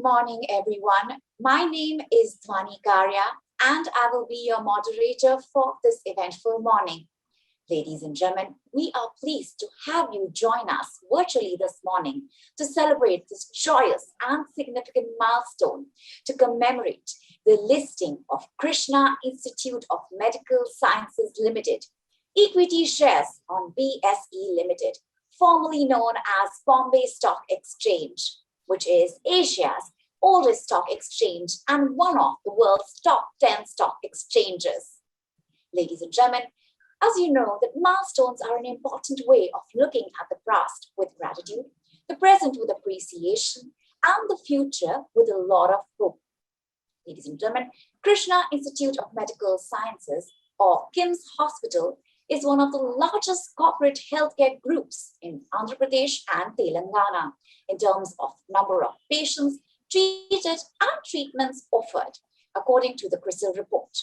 morning, everyone. My name is Dhwani Karya, and I will be your moderator for this eventful morning. Ladies and gentlemen, we are pleased to have you join us virtually this morning to celebrate this joyous and significant milestone to commemorate the listing of Krishna Institute of Medical Sciences Limited, equity shares on BSE Limited, formerly known as Bombay Stock Exchange, which is Asia's oldest stock exchange and one of the world's top 10 stock exchanges. Ladies and gentlemen, as you know, that milestones are an important way of looking at the past with gratitude, the present with appreciation, and the future with a lot of hope. Ladies and gentlemen, Krishna Institute of Medical Sciences, or KIMS Hospital, is one of the largest corporate healthcare groups in Andhra Pradesh and Telangana in terms of number of patients treated and treatments offered, according to the CRISIL report.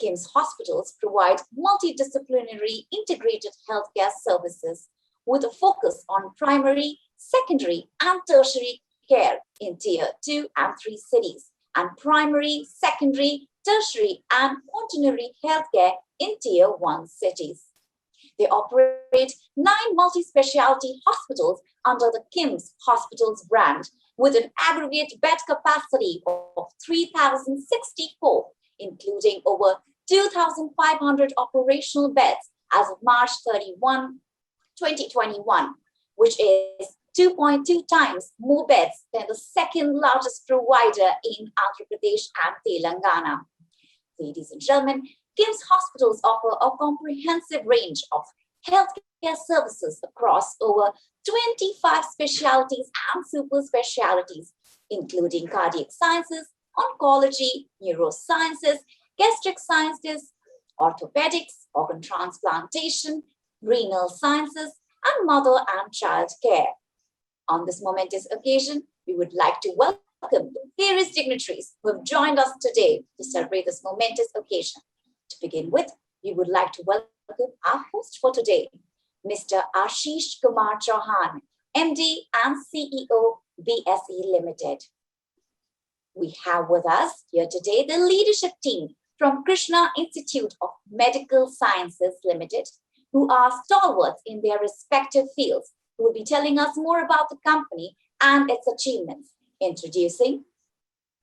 KIMS hospitals provide multidisciplinary integrated healthcare services with a focus on primary, secondary, and tertiary care in Tier 2 and 3 cities, and primary, secondary, tertiary, and quaternary healthcare in Tier 1 cities. They operate 9 multi-specialty hospitals under the KIMS Hospitals brand, with an aggregate bed capacity of 3,064, including over 2,500 operational beds as of March 31, 2021, which is 2.2 times more beds than the second largest provider in Andhra Pradesh and Telangana. Ladies and gentlemen, KIMS hospitals offer a comprehensive range of healthcare services across over 25 specialties and super specialties, including cardiac sciences, oncology, neurosciences, gastric sciences, orthopedics, organ transplantation, renal sciences, and mother and child care. On this momentous occasion, we would like to welcome the various dignitaries who have joined us today to celebrate this momentous occasion. To begin with, we would like to welcome our host for today, Mr. Ashish Kumar Chauhan, MD and CEO, BSE Limited. We have with us here today the leadership team from Krishna Institute of Medical Sciences Limited, who are stalwarts in their respective fields, who will be telling us more about the company and its achievements. Introducing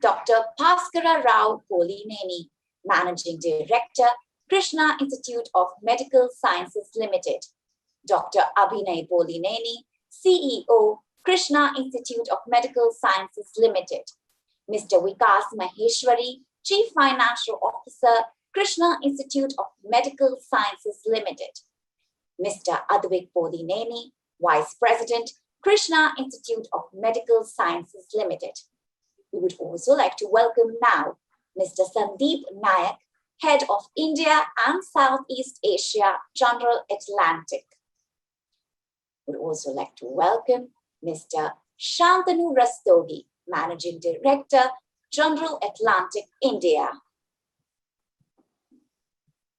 Dr. Bhaskara Rao Polineni, Managing Director, Krishna Institute of Medical Sciences Limited. Dr. Abhinay Polineni, CEO, Krishna Institute of Medical Sciences Limited. Mr. Vikas Maheshwari, Chief Financial Officer, Krishna Institute of Medical Sciences Limited. Mr. Advik Polineni, Vice President, Krishna Institute of Medical Sciences Limited. We would also like to welcome now Mr. Sandeep Nayak, Head of India and Southeast Asia, General Atlantic. We would also like to welcome Mr. Shantanu Rastogi, Managing Director, General Atlantic, India.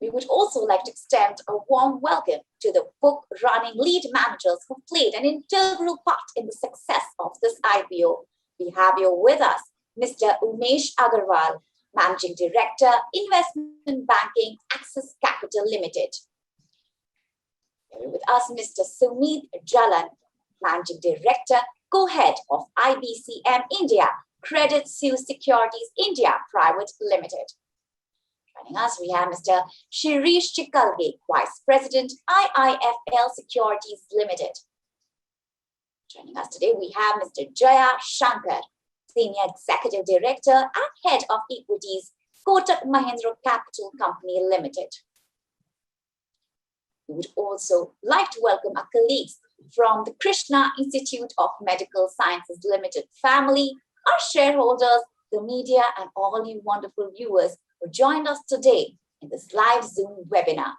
We would also like to extend a warm welcome to the book-running lead managers who played an integral part in the success of this IPO. We have here with us Mr. Umesh Agarwal, Managing Director, Investment Banking, Axis Capital Limited. Here with us Mr. Sumit Jalan, Managing Director, Co-Head of IBCM India, Credit Suisse Securities India Private Limited. Joining us, we have Mr. Shirish Chikalge, Vice President, IIFL Securities Limited. Joining us today, we have Mr. Jaya Shankar, Senior Executive Director and Head of Equities, Kotak Mahindra Capital Company Limited. We would also like to welcome our colleagues from the Krishna Institute of Medical Sciences Limited family, our shareholders, the media, and all you wonderful viewers who joined us today in this live Zoom webinar.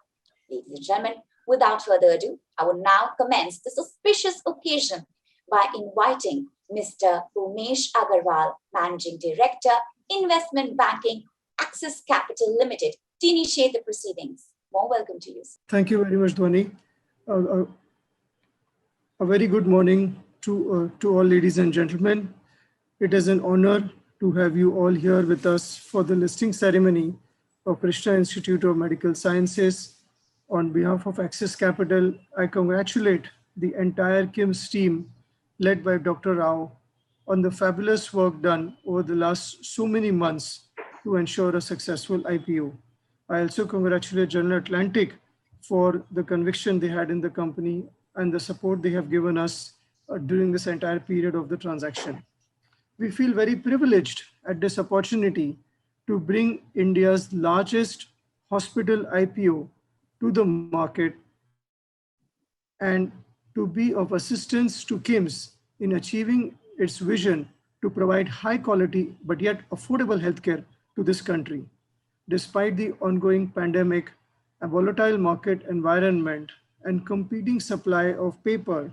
Ladies and gentlemen, without further ado, I will now commence this auspicious occasion by inviting Mr. Umesh Agarwal, Managing Director, Investment Banking, Axis Capital Limited, to initiate the proceedings. More welcome to you. Thank you very much, Dhwani. A very good morning to all ladies and gentlemen. It is an honor to have you all here with us for the listing ceremony of Krishna Institute of Medical Sciences. On behalf of Access Capital, I congratulate the entire KIMS team led by Dr. Rao on the fabulous work done over the last so many months to ensure a successful IPO. I also congratulate General Atlantic for the conviction they had in the company and the support they have given us during this entire period of the transaction. We feel very privileged at this opportunity to bring India's largest hospital IPO to the market and to be of assistance to KIMS in achieving its vision to provide high quality but yet affordable healthcare to this country. Despite the ongoing pandemic, a volatile market environment, and competing supply of paper,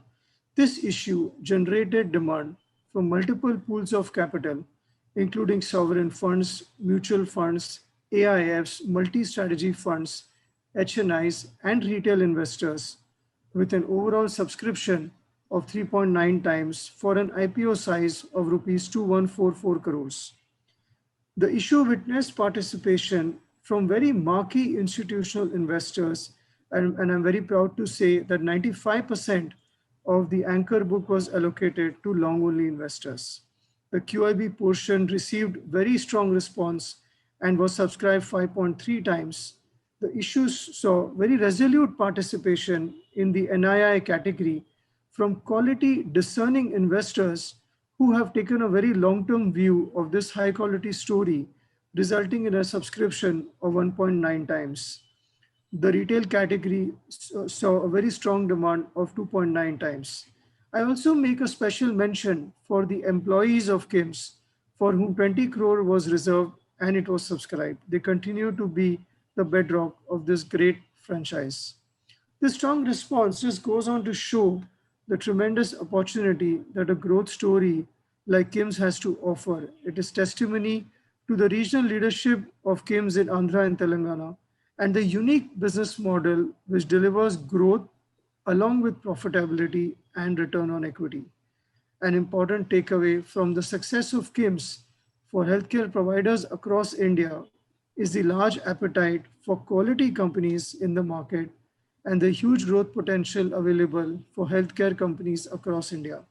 this issue generated demand from multiple pools of capital, including sovereign funds, mutual funds, AIFs, multi-strategy funds, HNIs, and retail investors, with an overall subscription of 3.9 times for an IPO size of rupees 2144 crores. The issue witnessed participation from very marquee institutional investors, and I'm very proud to say that 95% of the anchor book was allocated to long-only investors. The QIB portion received very strong response and was subscribed 5.3 times. The issues saw very resolute participation in the NII category from quality discerning investors who have taken a very long-term view of this high-quality story, resulting in a subscription of 1.9 times. The retail category saw a very strong demand of 2.9 times. I also make a special mention for the employees of KIMS, for whom 20 crore was reserved and it was subscribed. They continue to be the bedrock of this great franchise. This strong response just goes on to show the tremendous opportunity that a growth story like KIMS has to offer. It is testimony to the regional leadership of KIMS in Andhra and Telangana and the unique business model which delivers growth along with profitability and return on equity. An important takeaway from the success of KIMS for healthcare providers across India is the large appetite for quality companies in the market and the huge growth potential available for healthcare companies across India.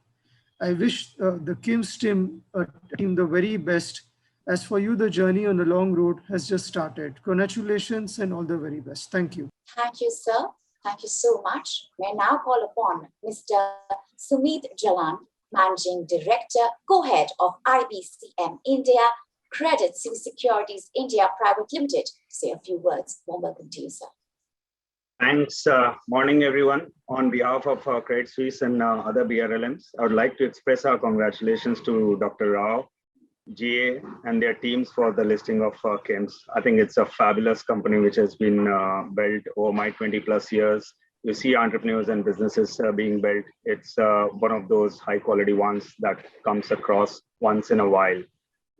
I wish the KIMS team the very best. As for you, the journey on the long road has just started. Congratulations and all the very best. Thank you. Thank you, sir. Thank you so much. May I now call upon Mr. Sumit Jalan, Managing Director, Co-Head of IBCM India, Credit Suisse Securities India Private Limited, to say a few words. Warm welcome to you, sir. Thanks. Morning, everyone. On behalf of Credit Suisse and other BRLMs, I would like to express our congratulations to Dr. Rao, GA, and their teams for the listing of KIMS. I think it's a fabulous company which has been built over my 20 plus years. You see entrepreneurs and businesses being built. It's one of those high quality ones that comes across once in a while.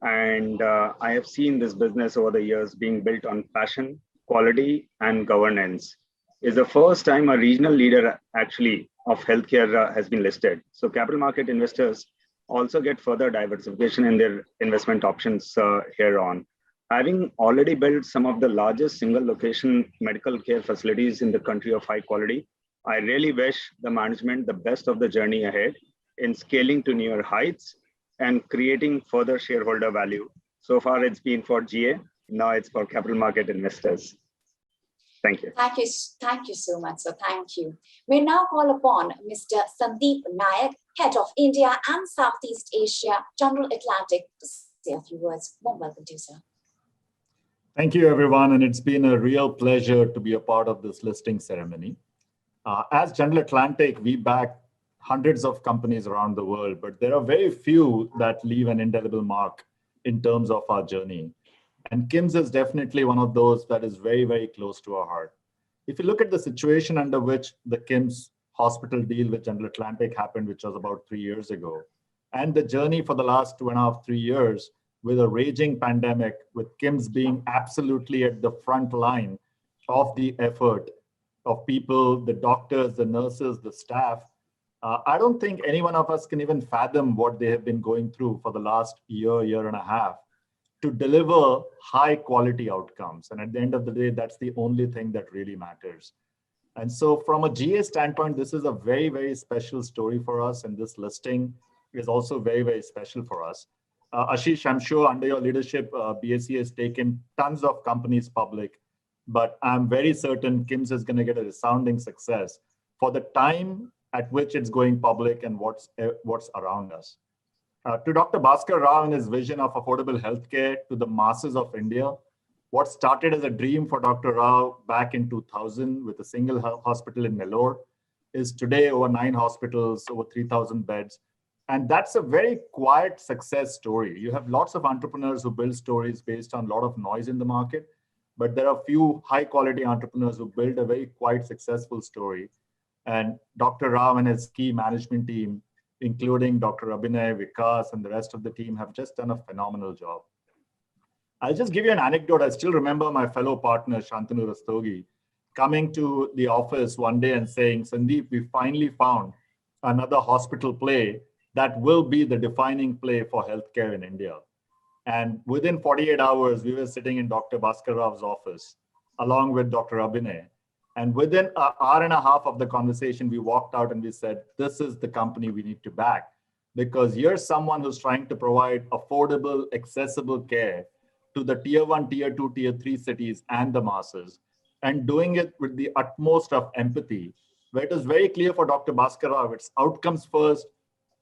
And I have seen this business over the years being built on passion, quality, and governance. It's the first time a regional leader actually of healthcare has been listed. So capital market investors also get further diversification in their investment options here on. Having already built some of the largest single location medical care facilities in the country of high quality, I really wish the management the best of the journey ahead in scaling to newer heights and creating further shareholder value. So far it's been for GA, now it's for capital market investors. Thank you. Thank you so much, sir. Thank you. We now call upon Mr. Sandeep Nayak, Head of India and Southeast Asia, General Atlantic, to say a few words. Warm welcome to you, sir. Thank you, everyone. And it's been a real pleasure to be a part of this listing ceremony. As General Atlantic, we back hundreds of companies around the world, but there are very few that leave an indelible mark in terms of our journey. And KIMS is definitely one of those that is very, very close to our heart. If you look at the situation under which the KIMS hospital deal with General Atlantic happened, which was about 3 years ago, and the journey for the last 2.5, 3 years with a raging pandemic, with KIMS being absolutely at the front line of the effort of people, the doctors, the nurses, the staff, I don't think any one of us can even fathom what they have been going through for the last year and a half to deliver high quality outcomes. And at the end of the day, that's the only thing that really matters. And so from a GA standpoint, this is a very, very special story for us. And this listing is also very, very special for us. Ashish, I'm sure under your leadership, BSE has taken tons of companies public, but I'm very certain KIMS is going to get a resounding success for the time at which it's going public and what's around us. To Dr. Bhaskar Rao and his vision of affordable healthcare to the masses of India, what started as a dream for Dr. Rao back in 2000 with a single hospital in Nellore is today over 9 hospitals, over 3,000 beds. And that's a very quiet success story. You have lots of entrepreneurs who build stories based on a lot of noise in the market, but there are few high quality entrepreneurs who build a very quiet successful story. And Dr. Rao and his key management team, including Dr. Abhinay, Vikas, and the rest of the team have just done a phenomenal job. I'll just give you an anecdote. I still remember my fellow partner, Shantanu Rastogi, coming to the office one day and saying, Sandeep, we finally found another hospital play that will be the defining play for healthcare in India. And within 48 hours, we were sitting in Dr. Bhaskar Rao's office, along with Dr. Abhinay. And within an hour and a half of the conversation, we walked out and we said, this is the company we need to back. Because you're someone who's trying to provide affordable, accessible care to the tier 1, tier 2, tier 3 cities and the masses, and doing it with the utmost of empathy, where it is very clear for Dr. Bhaskar Rao, it's outcomes first,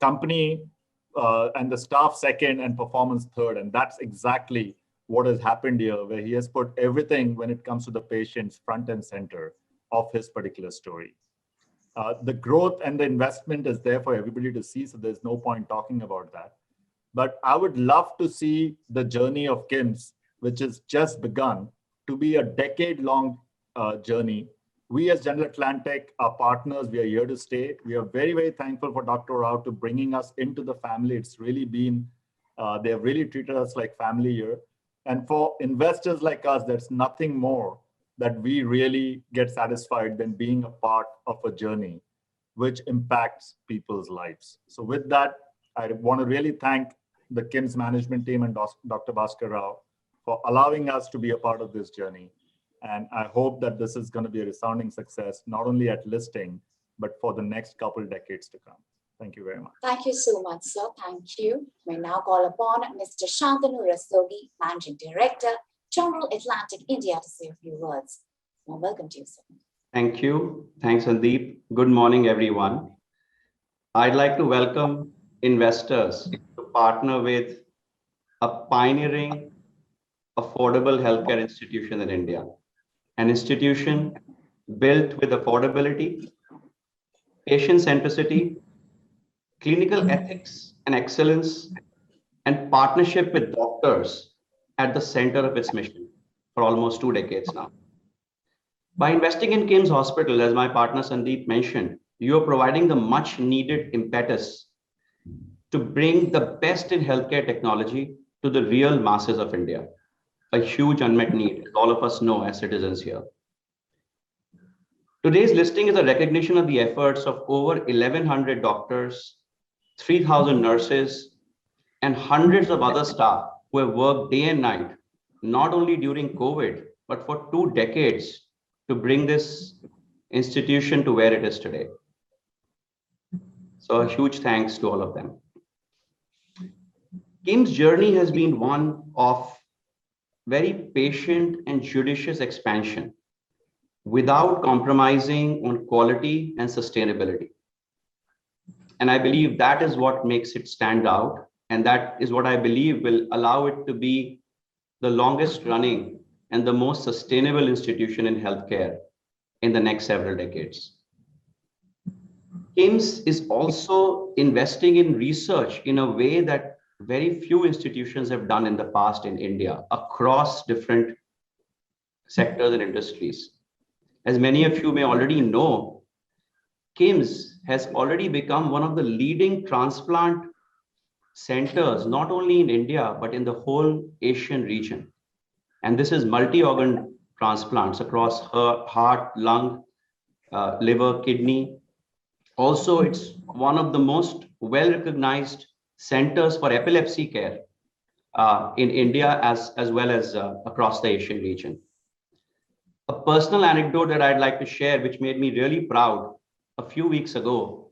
company and the staff second, and performance third. And that's exactly what has happened here, where he has put everything when it comes to the patients front and center of his particular story. The growth and the investment is there for everybody to see, so there's no point talking about that. But I would love to see the journey of KIMS, which has just begun, to be a decade-long journey. We as General Atlantic are partners. We are here to stay. We are very, very thankful for Dr. Rao to bringing us into the family. It's really been, they have really treated us like family here. And for investors like us, there's nothing more that we really get satisfied than being a part of a journey which impacts people's lives. So with that, I want to really thank the KIMS management team and Dr. Bhaskar Rao for allowing us to be a part of this journey. And I hope that this is going to be a resounding success, not only at listing, but for the next couple decades to come. Thank you very much. Thank you so much, sir. Thank you. We now call upon Mr. Shantanu Rastogi, Managing Director, General Atlantic India, to say a few words. Well, welcome to you, sir. Thank you. Thanks, Sandeep. Good morning, everyone. I'd like to welcome investors to partner with a pioneering affordable healthcare institution in India. An institution built with affordability, patient centricity, clinical ethics and excellence, and partnership with doctors at the center of its mission for almost 2 decades now. By investing in KIMS Hospital, as my partner Sandeep mentioned, you are providing the much needed impetus to bring the best in healthcare technology to the real masses of India. A huge unmet need, as all of us know as citizens here. Today's listing is a recognition of the efforts of over 1,100 doctors, 3,000 nurses, and hundreds of other staff who have worked day and night, not only during COVID, but for 2 decades to bring this institution to where it is today. So a huge thanks to all of them. KIMS' journey has been one of very patient and judicious expansion without compromising on quality and sustainability. And I believe that is what makes it stand out. And that is what I believe will allow it to be the longest running and the most sustainable institution in healthcare in the next several decades. KIMS is also investing in research in a way that very few institutions have done in the past in India across different sectors and industries. As many of you may already know, KIMS has already become one of the leading transplant centers, not only in India, but in the whole Asian region. And this is multi-organ transplants across heart, lung, liver, kidney, Also, it's one of the most well-recognized centers for epilepsy care in India as well as across the Asian region. A personal anecdote that I'd like to share, which made me really proud a few weeks ago,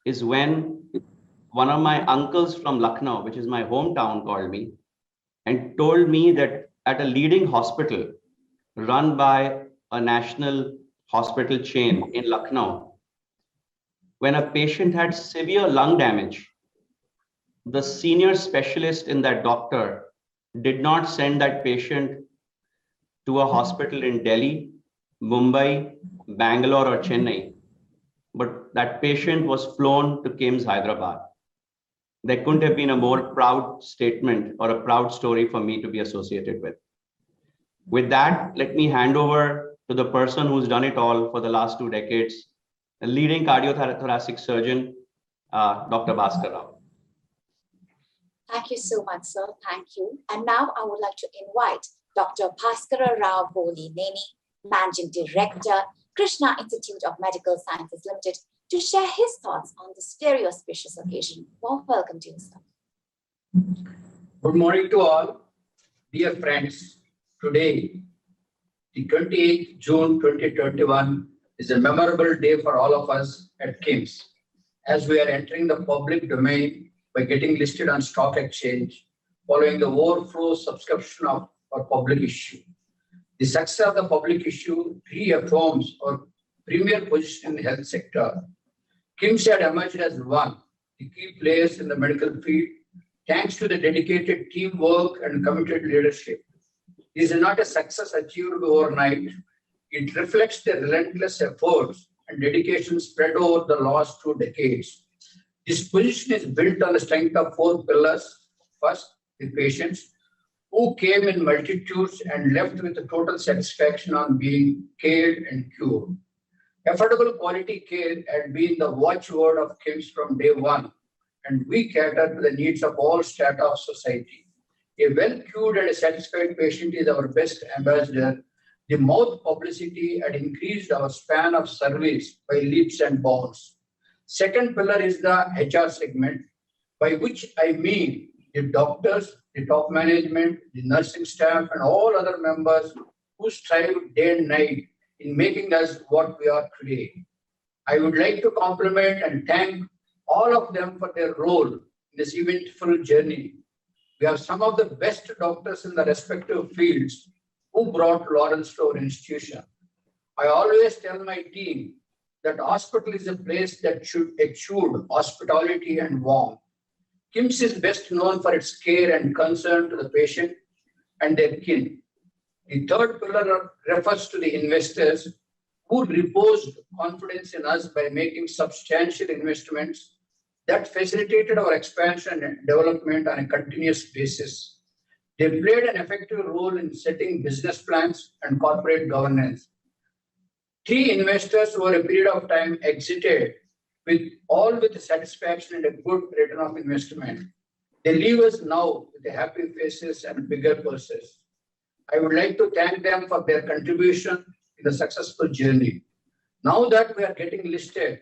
is when one of my uncles from Lucknow, which is my hometown, called me and told me that at a leading hospital run by a national hospital chain in Lucknow, when a patient had severe lung damage, the senior specialist in that doctor did not send that patient to a hospital in Delhi, Mumbai, Bangalore, or Chennai, but that patient was flown to KIMS Hyderabad. There couldn't have been a more proud statement or a proud story for me to be associated with. With that, let me hand over to the person who's done it all for the last 2 decades, a leading cardiothoracic surgeon, Dr. Bhaskar Rao. Thank you so much, sir. Thank you. And now I would like to invite Dr. Bhaskar Rao Neni, Managing Director, Krishna Institute of Medical Sciences Limited, to share his thoughts on this very auspicious occasion. Warm welcome to you, sir. Good morning to all. Dear friends, today, the 28th June 2021, is a memorable day for all of us at KIMS, as we are entering the public domain by getting listed on stock exchange, following the overflow subscription of our public issue. The success of the public issue reaffirms our premier position in the health sector. KIMS had emerged as one of the key players in the medical field, thanks to the dedicated teamwork and committed leadership. This is not a success achieved overnight. It reflects the relentless efforts and dedication spread over the last 2 decades. This position is built on the strength of 4 pillars. First, the patients, who came in multitudes and left with a total satisfaction on being cared and cured. Affordable quality care had been the watchword of KIMS from day one, and we cater to the needs of all strata of society. A well-cured and a satisfied patient is our best ambassador. The mouth publicity had increased our span of service by leaps and bounds. Second pillar is the HR segment, by which I mean the doctors, the top management, the nursing staff, and all other members who strive day and night in making us what we are today. I would like to compliment and thank all of them for their role in this eventful journey. We have some of the best doctors in the respective fields who brought laurels to our institution. I always tell my team that hospital is a place that should exude hospitality and warmth. KIMS is best known for its care and concern to the patient and their kin. The third pillar refers to the investors who reposed confidence in us by making substantial investments that facilitated our expansion and development on a continuous basis. They played an effective role in setting business plans and corporate governance. 3 investors over a period of time exited with satisfaction and a good return of investment. They leave us now with happy faces and bigger purses. I would like to thank them for their contribution in the successful journey. Now that we are getting listed,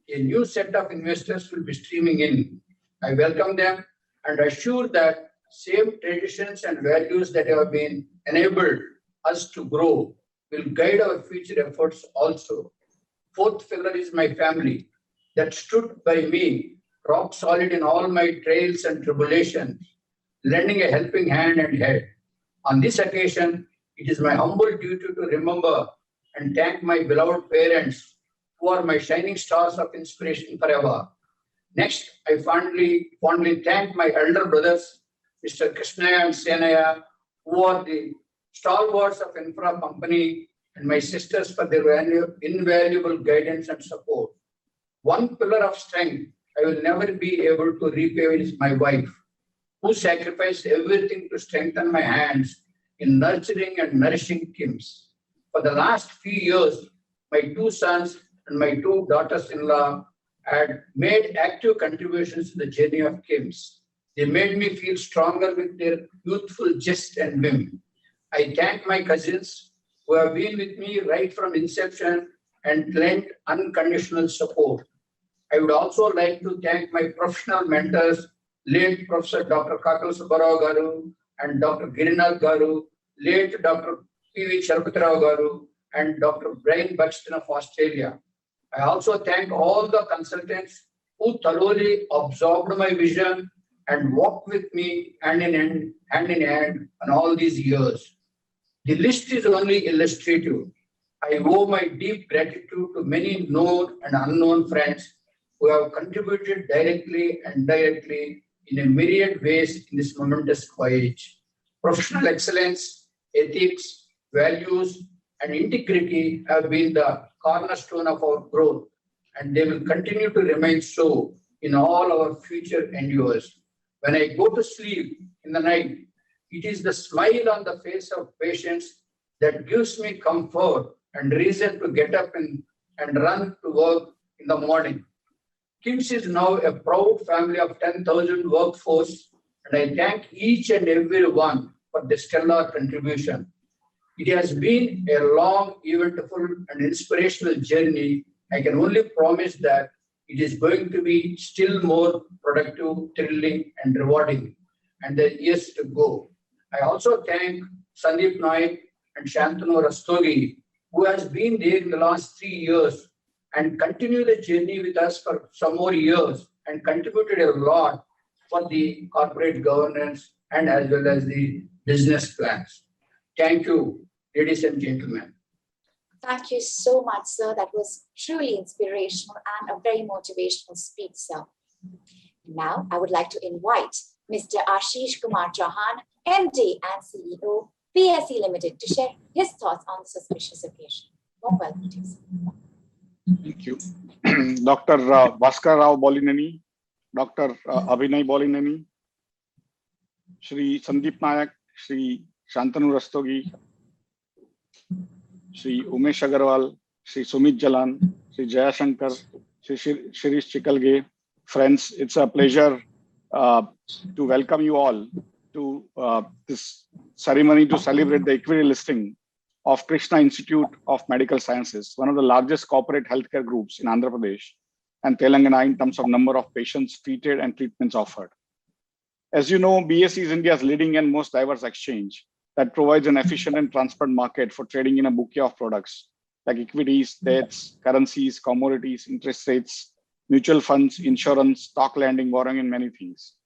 a new set of investors will be streaming in. I welcome them and assure that same traditions and values that have been enabled us to grow will guide our future efforts also. Fourth pillar is my family that stood by me, rock solid in all my trials and tribulations, lending a helping hand and head. On this occasion, it is my humble duty to remember and thank my beloved parents who are my shining stars of inspiration forever. Next, I fondly thank my elder brothers, Mr. Krishnaya and Senaya, who are the stalwarts of infra company, and my sisters for their invaluable guidance and support. One pillar of strength I will never be able to repay is my wife, who sacrificed everything to strengthen my hands in nurturing and nourishing KIMS. For the last few years, my 2 sons and my 2 daughters-in-law had made active contributions to the journey of KIMS. They made me feel stronger with their youthful zest and vim. I thank my cousins who have been with me right from inception and lent unconditional support. I would also like to thank my professional mentors, late Professor Dr. Kakal Subbarao Garu and Dr. Girinath Garu, late Dr. P.V. Charapatirao Garu, and Dr. Brian Buxton of Australia. I also thank all the consultants who thoroughly absorbed my vision and walked with me hand in hand on all these years. The list is only illustrative. I owe my deep gratitude to many known and unknown friends who have contributed directly and indirectly in a myriad ways in this momentous voyage. Professional excellence, ethics, values, and integrity have been the cornerstone of our growth, and they will continue to remain so in all our future endeavors. When I go to sleep in the night, it is the smile on the face of patients that gives me comfort and reason to get up and run to work in the morning. KIMS is now a proud family of 10,000 workforce, and I thank each and every one for the stellar contribution. It has been a long, eventful, and inspirational journey. I can only promise that it is going to be still more productive, thrilling, and rewarding, and there are years to go. I also thank Sandeep Naik and Shantanu Rastogi, who has been there in the last 3 years and continue the journey with us for some more years and contributed a lot for the corporate governance and as well as the business plans. Thank you, ladies and gentlemen. Thank you so much, sir. That was truly inspirational and a very motivational speech, sir. Now, I would like to invite Mr. Ashish Kumar Chauhan, MD and CEO, BSE Limited, to share his thoughts on this auspicious occasion. Warm welcome to you, sir. Thank you. Dr. Bhaskar Rao Bolineni, Dr. Abhinay Bolineni, Shri Sandeep Nayak, Shri Shantanu Rastogi, Shri Umesh Agarwal, Shri Sumit Jalan, Shri Jaya Shankar, Shri Shirish Chikalge. Friends, it's a pleasure to welcome you all to this ceremony to celebrate the equity listing of Krishna Institute of Medical Sciences, one of the largest corporate healthcare groups in Andhra Pradesh and Telangana in terms of number of patients treated and treatments offered. As you know, BSE is India's leading and most diverse exchange that provides an efficient and transparent market for trading in a bouquet of products like equities, debts, currencies, commodities, interest rates, mutual funds, insurance, stock lending, borrowing, and many things.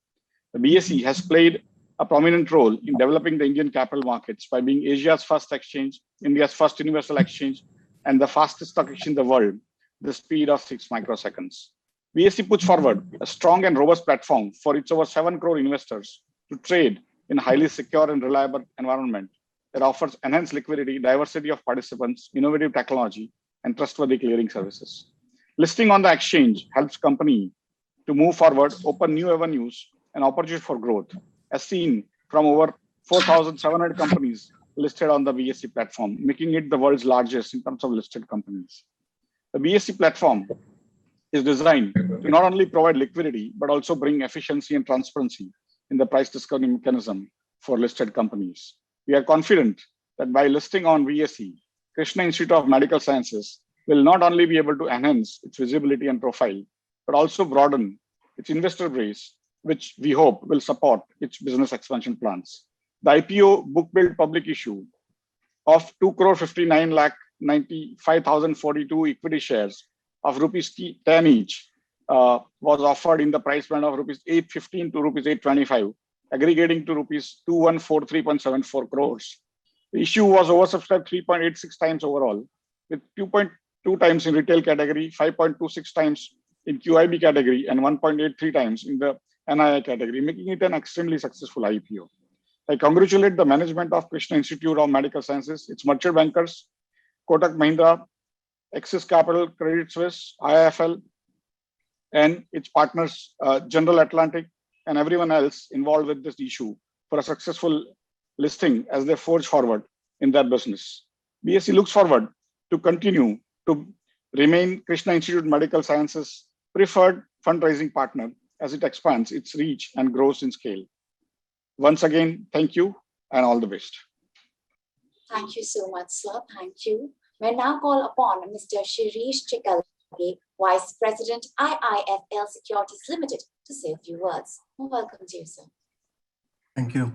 The BSE has played a prominent role in developing the Indian capital markets by being Asia's first exchange, India's first universal exchange, and the fastest stock exchange in the world, the speed of 6 microseconds. BSE puts forward a strong and robust platform for its over 7 crore investors to trade in a highly secure and reliable environment that offers enhanced liquidity, diversity of participants, innovative technology, and trustworthy clearing services. Listing on the exchange helps company to move forward, open new avenues and opportunities for growth, as seen from over 4,700 companies listed on the BSE platform, making it the world's largest in terms of listed companies. The BSE platform is designed to not only provide liquidity, but also bring efficiency and transparency in the price discovery mechanism for listed companies. We are confident that by listing on BSE, Krishna Institute of Medical Sciences will not only be able to enhance its visibility and profile, but also broaden its investor base, which we hope will support its business expansion plans. The IPO book build public issue of 2,59,95,042 equity shares of rupees 10 each was offered in the price band of rupees 815 to rupees 825, aggregating to rupees 2143.74 crores. The issue was oversubscribed 3.86 times overall, with 2.2 times in retail category, 5.26 times in QIB category, and 1.83 times in the NII category, making it an extremely successful IPO. I congratulate the management of Krishna Institute of Medical Sciences, its merchant bankers, Kotak Mahindra, Axis Capital, Credit Suisse, IIFL, and its partners, General Atlantic, and everyone else involved with this issue for a successful listing as they forge forward in their business. BSE looks forward to continue to remain Krishna Institute of Medical Sciences' preferred fundraising partner as it expands its reach and grows in scale. Once again, thank you and all the best. Thank you so much, sir. Thank you. We now call upon Mr. Shirish Chikalge, Vice President, IIFL Securities Limited, to say a few words. Welcome to you, sir. Thank you.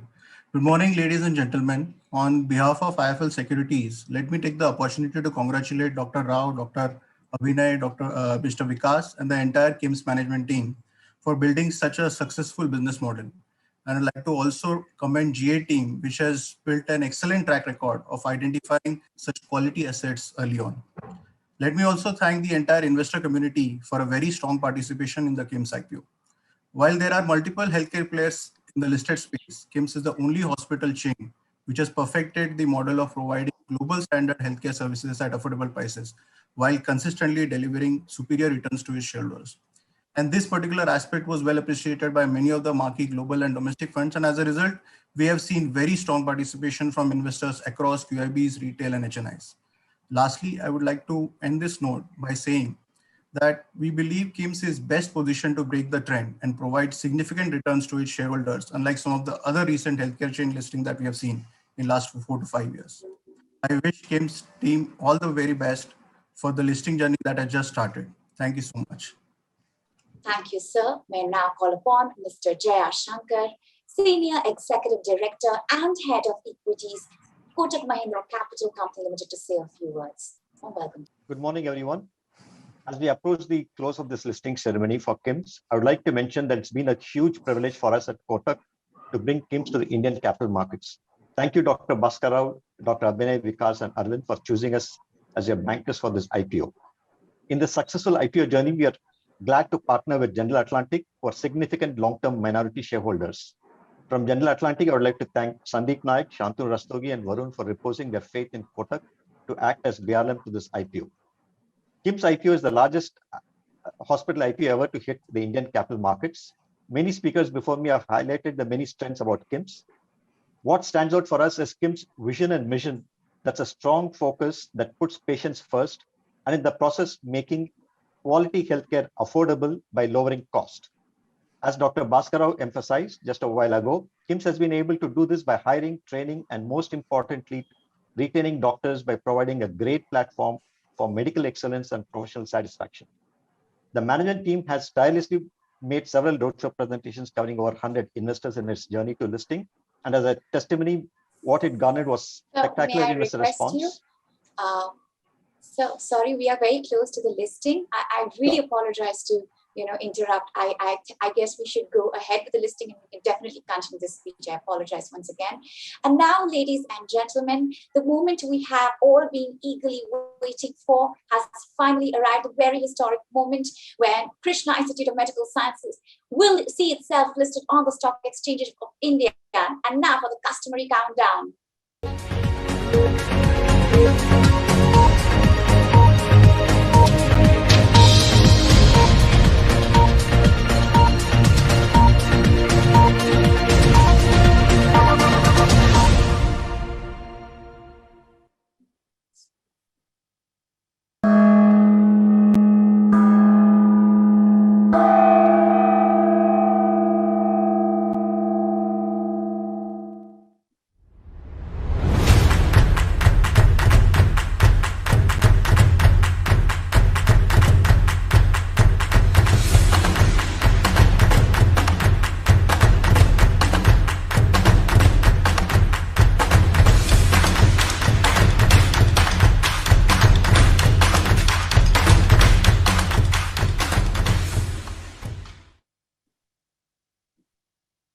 Good morning, ladies and gentlemen. On behalf of IIFL Securities, let me take the opportunity to congratulate Dr. Rao, Dr. Abhinay, Mr. Vikas, and the entire KIMS management team for building such a successful business model. And I'd like to also commend GA team, which has built an excellent track record of identifying such quality assets early on. Let me also thank the entire investor community for a very strong participation in the KIMS IPO. While there are multiple healthcare players in the listed space, KIMS is the only hospital chain which has perfected the model of providing global standard healthcare services at affordable prices while consistently delivering superior returns to its shareholders. And this particular aspect was well appreciated by many of the marquee global and domestic funds. And as a result, we have seen very strong participation from investors across QIBs, retail, and HNIs. Lastly, I would like to end this note by saying that we believe KIMS is best positioned to break the trend and provide significant returns to its shareholders, unlike some of the other recent healthcare chain listing that we have seen in the last 4 to 5 years. I wish KIMS team all the very best for the listing journey that has just started. Thank you so much. Thank you, sir. May I now call upon Mr. Jaya Shankar, Senior Executive Director and Head of Equities, Kotak Mahindra Capital Company Limited, to say a few words. Welcome. Good morning, everyone. As we approach the close of this listing ceremony for KIMS, I would like to mention that it's been a huge privilege for us at Kotak to bring KIMS to the Indian capital markets. Thank you, Dr. Bhaskar Rao, Dr. Abhinay, Vikas, and Arvind for choosing us as your bankers for this IPO. In the successful IPO journey, we are glad to partner with General Atlantic for significant long-term minority shareholders. From General Atlantic, I would like to thank Sandeep Naik, Shantanu Rastogi, and Varun for reposing their faith in Kotak to act as BRLM to this IPO. KIMS IPO is the largest hospital IPO ever to hit the Indian capital markets. Many speakers before me have highlighted the many strengths about KIMS. What stands out for us is KIMS' vision and mission. That's a strong focus that puts patients first, and in the process, making quality healthcare affordable by lowering cost. As Dr. Bhaskar Rao emphasized just a while ago, KIMS has been able to do this by hiring, training, and most importantly, retaining doctors by providing a great platform for medical excellence and professional satisfaction. The management team has tirelessly made several roadshow presentations covering over 100 investors in its journey to listing. And as a testimony, what it garnered was spectacular investor response. So sorry, we are very close to the listing. I really apologize to interrupt. I guess we should go ahead with the listing, and we can definitely continue this speech. I apologize once again. And now, ladies and gentlemen, the moment we have all been eagerly waiting for has finally arrived, a very historic moment when Krishna Institute of Medical Sciences will see itself listed on the stock exchanges of India. And now for the customary countdown.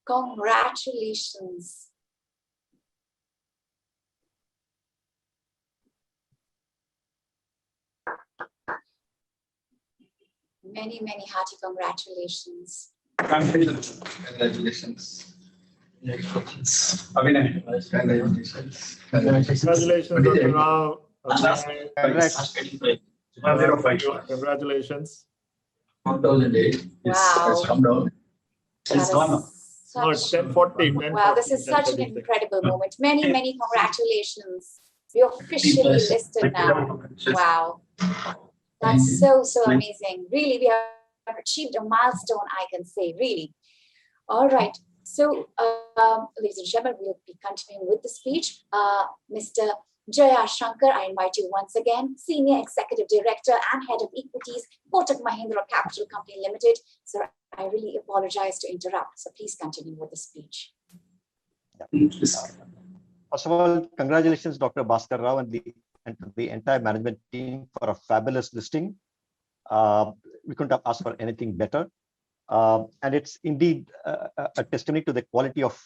Congratulations. Many, many hearty congratulations. Congratulations. Congratulations. Abhinay. Congratulations. Congratulations, Dr. Rao. Congratulations. 1008. It's come down. It's gone up. No, it's 1040. Wow, this is such an incredible moment. Many, many congratulations. You're officially listed now. Wow. That's so amazing. Really, we have achieved a milestone, I can say, really. All right. So, ladies and gentlemen, we'll be continuing with the speech. Mr. Jaya Shankar, I invite you once again, Senior Executive Director and Head of Equities, Kotak Mahindra Capital Company Limited. Sir, I really apologize to interrupt, so please continue with the speech. First of all, congratulations, Dr. Bhaskar Rao and the entire management team for a fabulous listing. We couldn't have asked for anything better. And it's indeed a testimony to the quality of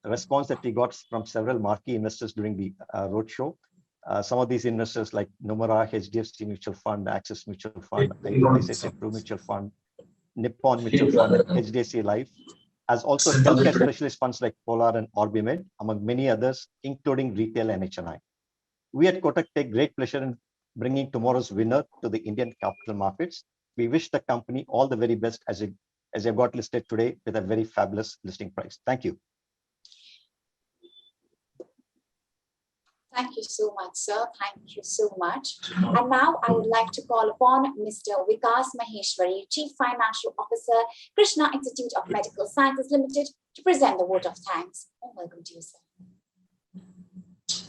response that we got from several marquee investors during the roadshow. Some of these investors like Nomura, HDFC Mutual Fund, Axis Mutual Fund, ICICI Pru Mutual Fund, Nippon Mutual Fund, HDFC Life, as also healthcare specialist funds like Polar and OrbiMed, among many others, including retail and HNI. We at Kotak take great pleasure in bringing tomorrow's winner to the Indian capital markets. We wish the company all the very best as you've got listed today with a very fabulous listing price. Thank you. Thank you so much, sir. Thank you so much. And now I would like to call upon Mr. Vikas Maheshwari, Chief Financial Officer, Krishna Institute of Medical Sciences Limited, to present the vote of thanks. Welcome to you, sir.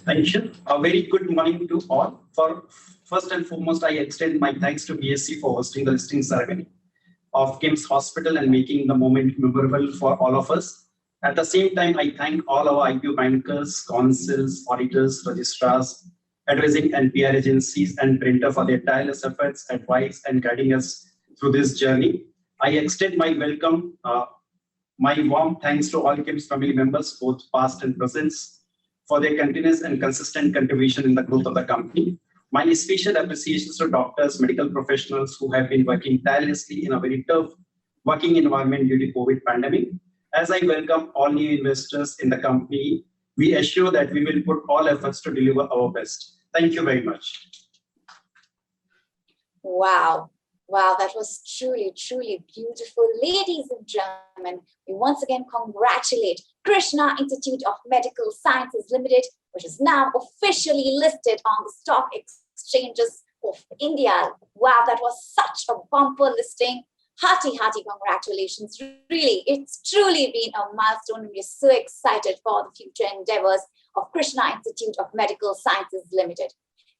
Thank you. A very good morning to all. First and foremost, I extend my thanks to BSE for hosting the listing ceremony of KIMS Hospital and making the moment memorable for all of us. At the same time, I thank all our IPO bankers, counsels, auditors, registrars, advising and PR agencies and printer for their tireless efforts, advice, and guiding us through this journey. I extend my welcome, my warm thanks to all KIMS family members, both past and present, for their continuous and consistent contribution in the growth of the company. My special appreciations to doctors, medical professionals who have been working tirelessly in a very tough working environment due to COVID pandemic. As I welcome all new investors in the company, we assure that we will put all efforts to deliver our best. Thank you very much. Wow. Wow, that was truly, truly beautiful. Ladies and gentlemen, we once again congratulate Krishna Institute of Medical Sciences Limited, which is now officially listed on the stock exchanges of India. Wow, that was such a bumper listing. Hearty congratulations. Really, it's truly been a milestone. We're so excited for the future endeavors of Krishna Institute of Medical Sciences Limited.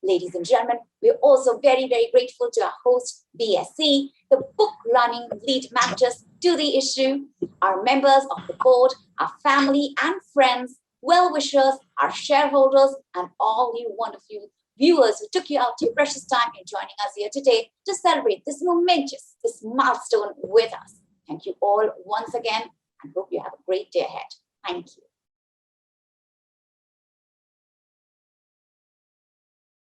Ladies and gentlemen, we're also very, very grateful to our host, BSE, the book-running lead managers to the issue, our members of the board, our family and friends, well-wishers, our shareholders, and all you wonderful viewers who took you out your precious time in joining us here today to celebrate this momentous, this milestone with us. Thank you all once again and hope you have a great day ahead. Thank you.